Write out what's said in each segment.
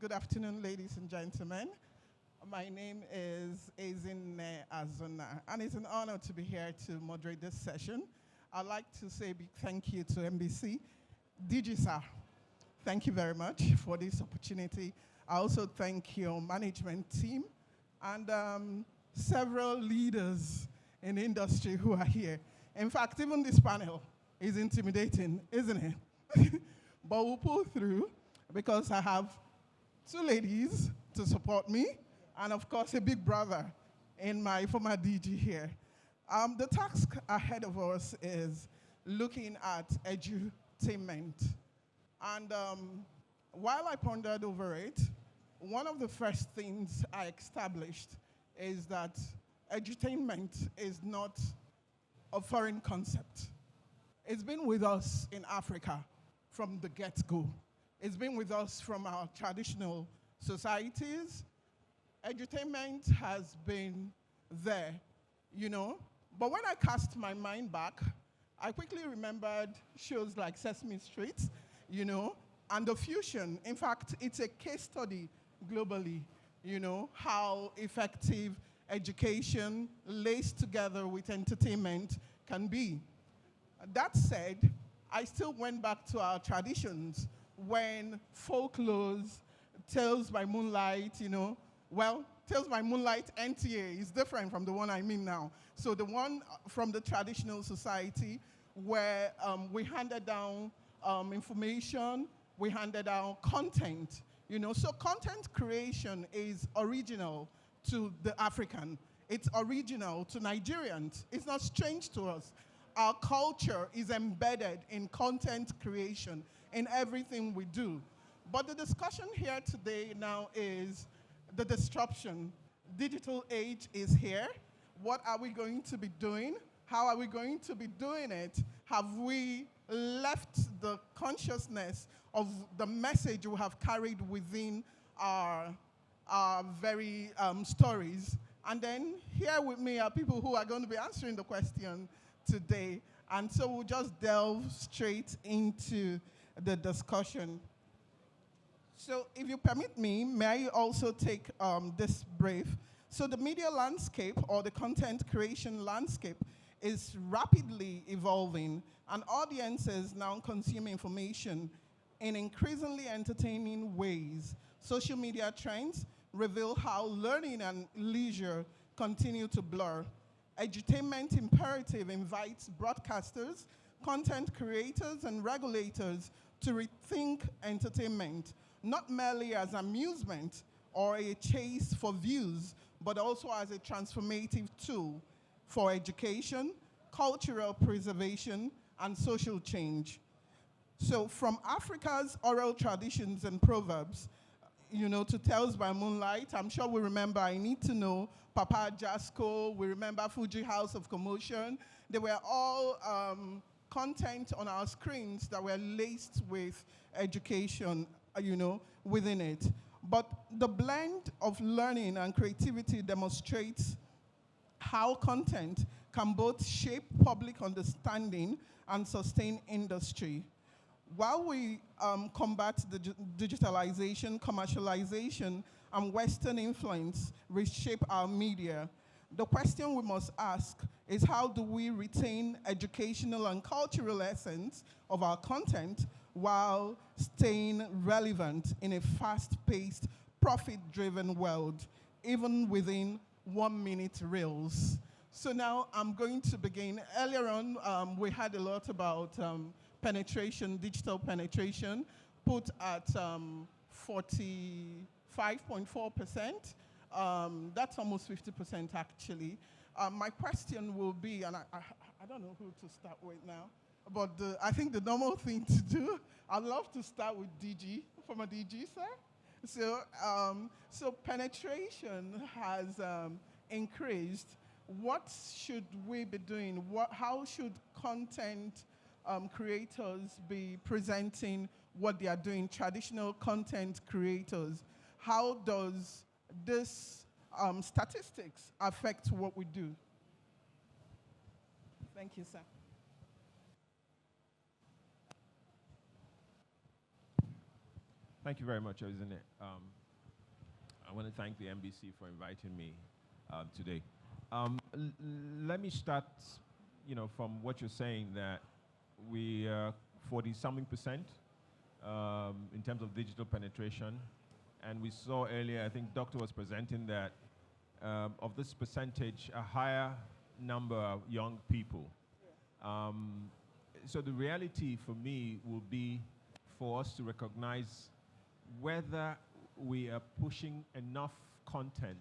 Good afternoon, ladies and gentlemen. My name is Ezinne Azuna, and it's an honor to be here to moderate this session. I'd like to say a big thank you to MBC. DG sir, thank you very much for this opportunity. I also thank your management team and several leaders in the industry who are here. In fact, even this panel is intimidating, isn't it? But we'll pull through because I have two ladies to support me and, of course, a big brother in my former DG here. The task ahead of us is looking at edutainment. And while I pondered over it, one of the first things I established is that edutainment is not a foreign concept. It's been with us in Africa from the get-go. It's been with us from our traditional societies. Edutainment has been there, you know. But when I cast my mind back, I quickly remembered shows like Sesame Street, you know, and the fusion. In fact, it's a case study globally, you know, how effective education laced together with entertainment can be. That said, I still went back to our traditions when folklores, Tales by Moonlight, you know, well, Tales by Moonlight NTA is different from the one I mean now. So the one from the traditional society where we handed down information, we handed down content, you know. So content creation is original to the African. It's original to Nigerians. It's not strange to us. Our culture is embedded in content creation in everything we do. But the discussion here today now is the disruption. Digital age is here. What are we going to be doing? How are we going to be doing it? Have we left the consciousness of the message we have carried within our very stories? And then here with me are people who are going to be answering the question today. And so we'll just delve straight into the discussion. So if you permit me, may I also take this brief? So the media landscape or the content creation landscape is rapidly evolving, and audiences now consume information in increasingly entertaining ways. Social media trends reveal how learning and leisure continue to blur. Edutainment imperative invites broadcasters, content creators, and regulators to rethink entertainment, not merely as amusement or a chase for views, but also as a transformative tool for education, cultural preservation, and social change. So from Africa's oral traditions and proverbs, you know, to Tales by Moonlight, I'm sure we remember I Need to Know, Papa Jasco, we remember Fuji House of Commotion. They were all content on our screens that were laced with education, you know, within it. But the blend of learning and creativity demonstrates how content can both shape public understanding and sustain industry. While we combat the digitalization, commercialization, and Western influence reshape our media, the question we must ask is how do we retain educational and cultural essence of our content while staying relevant in a fast-paced, profit-driven world, even within 1-minute reels. So now I'm going to begin. Earlier on, we had a lot about penetration, digital penetration, put at 45.4%. That's almost 50% actually. My question will be, and I don't know who to start with now, but I think the normal thing to do, I'd love to start with DG, former DG, sir. So penetration has increased. What should we be doing? How should content creators be presenting what they are doing, traditional content creators? How does this statistics affect what we do? Thank you, sir. Thank you very much, isn't it? I want to thank the MBC for inviting me today. Let me start, from what you're saying, that we are 40-something% in terms of digital penetration. And we saw earlier, I think Doctor was presenting that of this percentage, a higher number of young people. So the reality for me will be for us to recognize whether we are pushing enough content,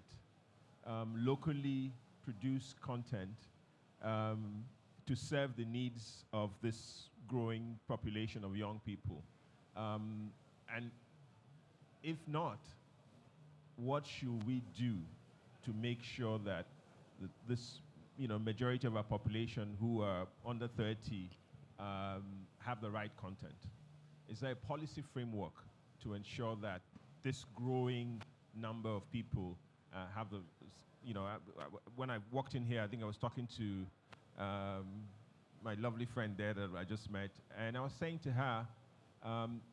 locally produced content, to serve the needs of this growing population of young people. And if not, what should we do to make sure that this majority of our population who are under 30 have the right content? Is there a policy framework to ensure that this growing number of people have the, when I walked in here, I think I was talking to my lovely friend there that I just met, and I was saying to her,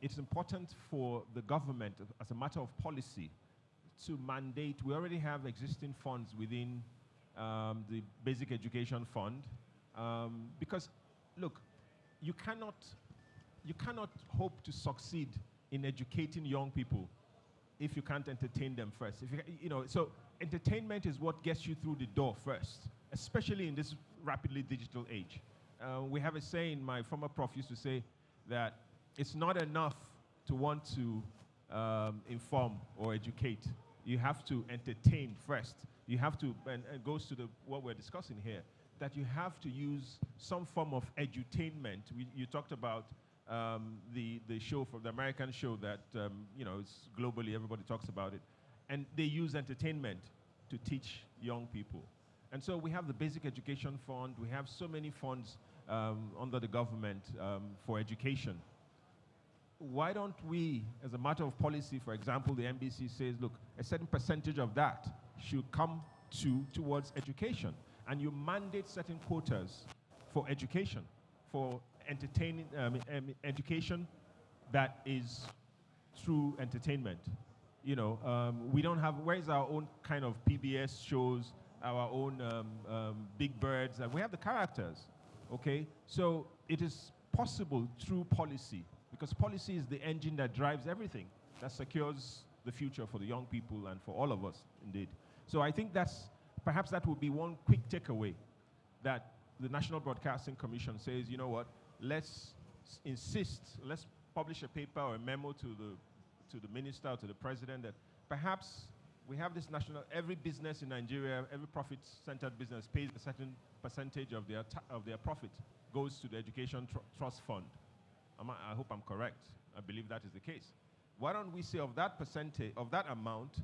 it's important for the government, as a matter of policy, to mandate. We already have existing funds within the Basic Education Fund, because, look, you cannot hope to succeed in educating young people if you can't entertain them first. So entertainment is what gets you through the door first, especially in this rapidly digital age. We have a saying, my former prof used to say, that it's not enough to want to inform or educate. You have to entertain first. You have to, and it goes to what we're discussing here, that you have to use some form of edutainment. You talked about the show, from the American show that it's globally, everybody talks about it, and they use entertainment to teach young people. And so we have the Basic Education Fund. We have so many funds under the government for education. Why don't we, as a matter of policy, for example, the NBC says, look, a certain percentage of that should come towards education, and you mandate certain quotas for education, for entertaining education that is through entertainment. We don't have, where's our own kind of PBS shows, our own Big Birds, and we have the characters, okay? So it is possible through policy, because policy is the engine that drives everything, that secures the future for the young people and for all of us, indeed. So I think perhaps that would be one quick takeaway, that the National Broadcasting Commission says, you know what, let's publish a paper or a memo to the minister or to the president that perhaps we have this every business in Nigeria, every profit-centered business pays a certain percentage of their profit goes to the Education Trust Fund. I hope I'm correct. I believe that is the case. Why don't we say of that percentage, of that amount,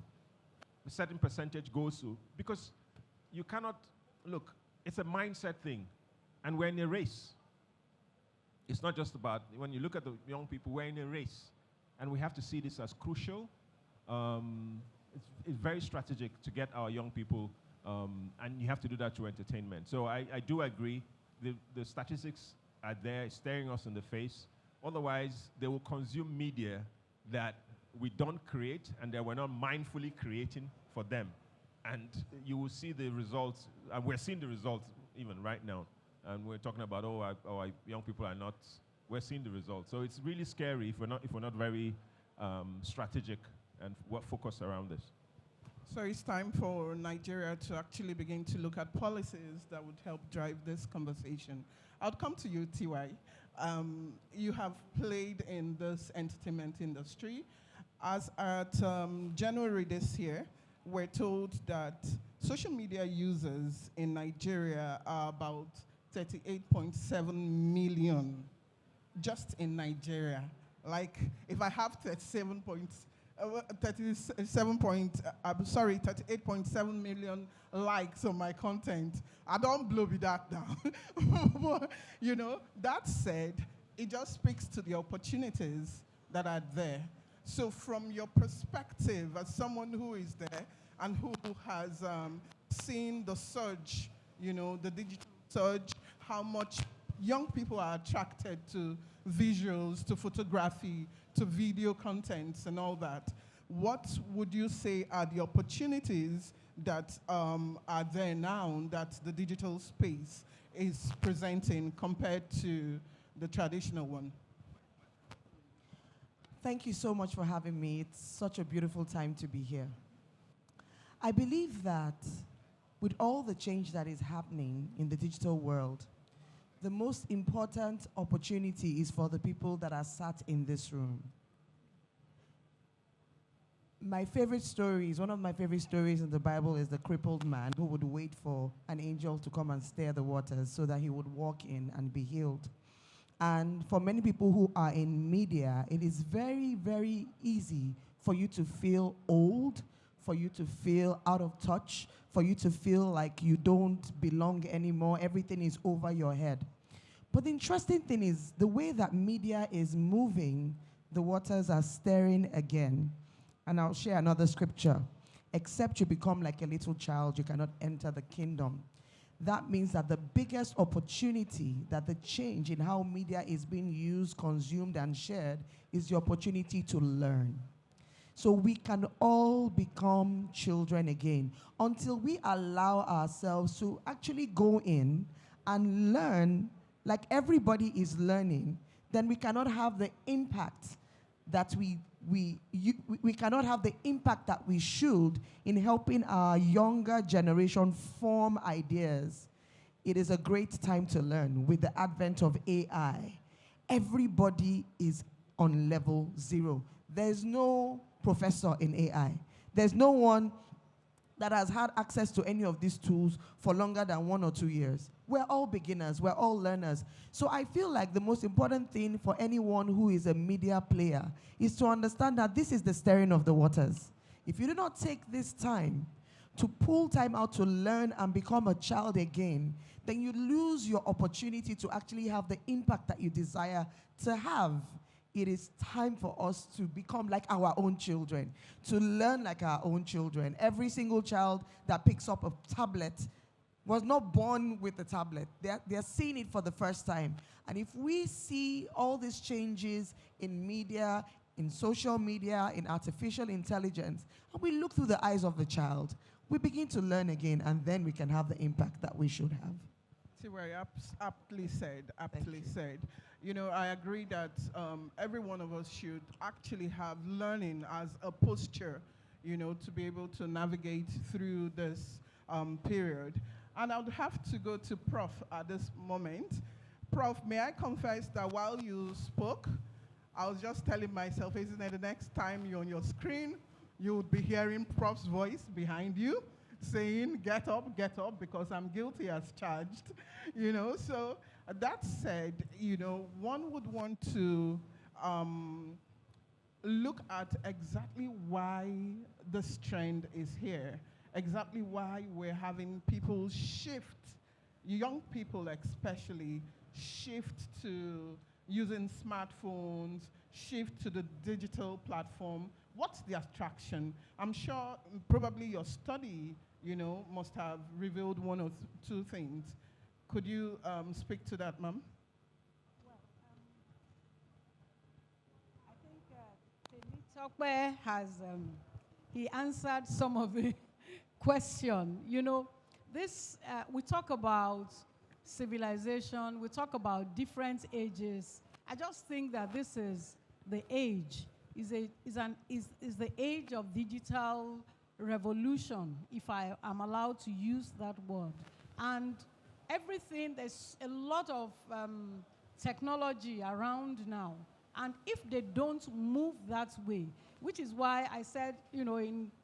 a certain percentage goes to, because you cannot, look, it's a mindset thing, and we're in a race. It's not just about, when you look at the young people, we're in a race, and we have to see this as crucial. It's very strategic to get our young people, and you have to do that through entertainment. So I do agree, the statistics are there, staring us in the face. Otherwise, they will consume media that we don't create and that we're not mindfully creating for them. And you will see the results, and we're seeing the results even right now. And we're talking about, our young people are not, we're seeing the results. So it's really scary if we're not very strategic and focused around this. So it's time for Nigeria to actually begin to look at policies that would help drive this conversation. I'll come to you, TY. You have played in this entertainment industry. As at January this year, we're told that social media users in Nigeria are about 38.7 million, just in Nigeria. Like, if I have 38.7 million likes on my content, I don't blow with that down. But, that said, it just speaks to the opportunities that are there. So from your perspective, as someone who is there and who has seen the surge, the digital surge, how much young people are attracted to visuals, to photography, to video contents and all that. What would you say are the opportunities that are there now that the digital space is presenting compared to the traditional one? Thank you so much for having me. It's such a beautiful time to be here. I believe that with all the change that is happening in the digital world, the most important opportunity is for the people that are sat in this room. My favorite stories, one of my favorite stories in the Bible is the crippled man who would wait for an angel to come and stir the waters so that he would walk in and be healed. And for many people who are in media, it is very, very easy for you to feel old, for you to feel out of touch, for you to feel like you don't belong anymore. Everything is over your head. But the interesting thing is the way that media is moving, the waters are stirring again. And I'll share another scripture. Except you become like a little child, you cannot enter the kingdom. That means that the biggest opportunity, that the change in how media is being used, consumed, and shared is the opportunity to learn. So we can all become children again until we allow ourselves to actually go in and learn like everybody is learning. Then we cannot have the impact that we cannot have the impact that we should in helping our younger generation form ideas. It is a great time to learn. With the advent of AI, everybody is on level 0. There's no professor in AI. There's no one that has had access to any of these tools for longer than 1 or 2 years. We're all beginners. We're all learners. So I feel like the most important thing for anyone who is a media player is to understand that this is the stirring of the waters. If you do not take this time to pull time out to learn and become a child again, then you lose your opportunity to actually have the impact that you desire to have. It is time for us to become like our own children, to learn like our own children. Every single child that picks up a tablet was not born with the tablet. They're seeing it for the first time. And if we see all these changes in media, in social media, in artificial intelligence, and we look through the eyes of the child, we begin to learn again, and then we can have the impact that we should have. Very aptly said, said. You know, I agree that every one of us should actually have learning as a posture, you know, to be able to navigate through this period. And I would have to go to Prof at this moment. Prof, may I confess that while you spoke, I was just telling myself, isn't it the next time you're on your screen, you would be hearing Prof's voice behind you saying, get up, because I'm guilty as charged, you know. So that said, you know, one would want to look at exactly why this trend is here, exactly why we're having people shift, young people especially, shift to using smartphones, shift to the digital platform. What's the attraction? I'm sure probably your study, you know, must have revealed one or two things. Could you speak to that, ma'am? Well, I think Temitope has he answered some of the question. You know, this we talk about civilization, we talk about different ages. I just think that this is the age, is the age of digital revolution, if I am allowed to use that word. And everything, there's a lot of technology around now. And if they don't move that way, which is why I said, you know,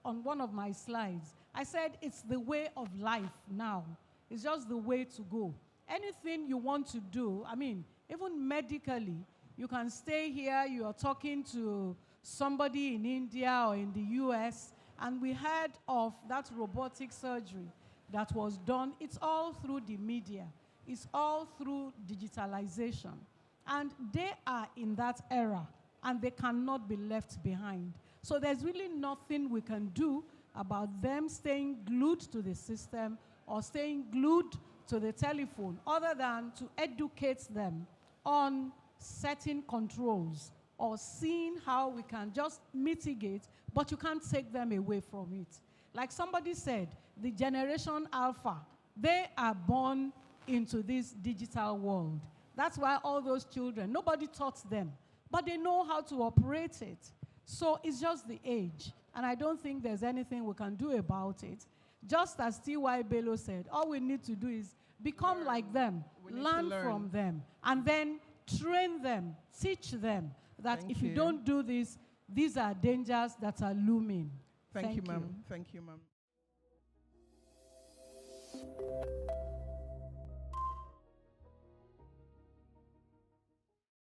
on one of my slides, I said it's the way of life now. It's just the way to go. Anything you want to do, I mean, even medically, you can stay here, you are talking to somebody in India or in the US, and we heard of that robotic surgery that was done. It's all through the media. It's all through digitalization. And they are in that era, and they cannot be left behind. So there's really nothing we can do about them staying glued to the system or staying glued to the telephone, other than to educate them on certain controls or seeing how we can just mitigate, but you can't take them away from it. Like somebody said, the generation Alpha, they are born into this digital world. That's why all those children, nobody taught them, but they know how to operate it. So it's just the age, and I don't think there's anything we can do about it. Just as T.Y. Bello said, all we need to do is become like them, learn from them, and then train them, teach them that if you don't do this, these are dangers that are looming. Thank you, ma'am. Thank you, ma'am.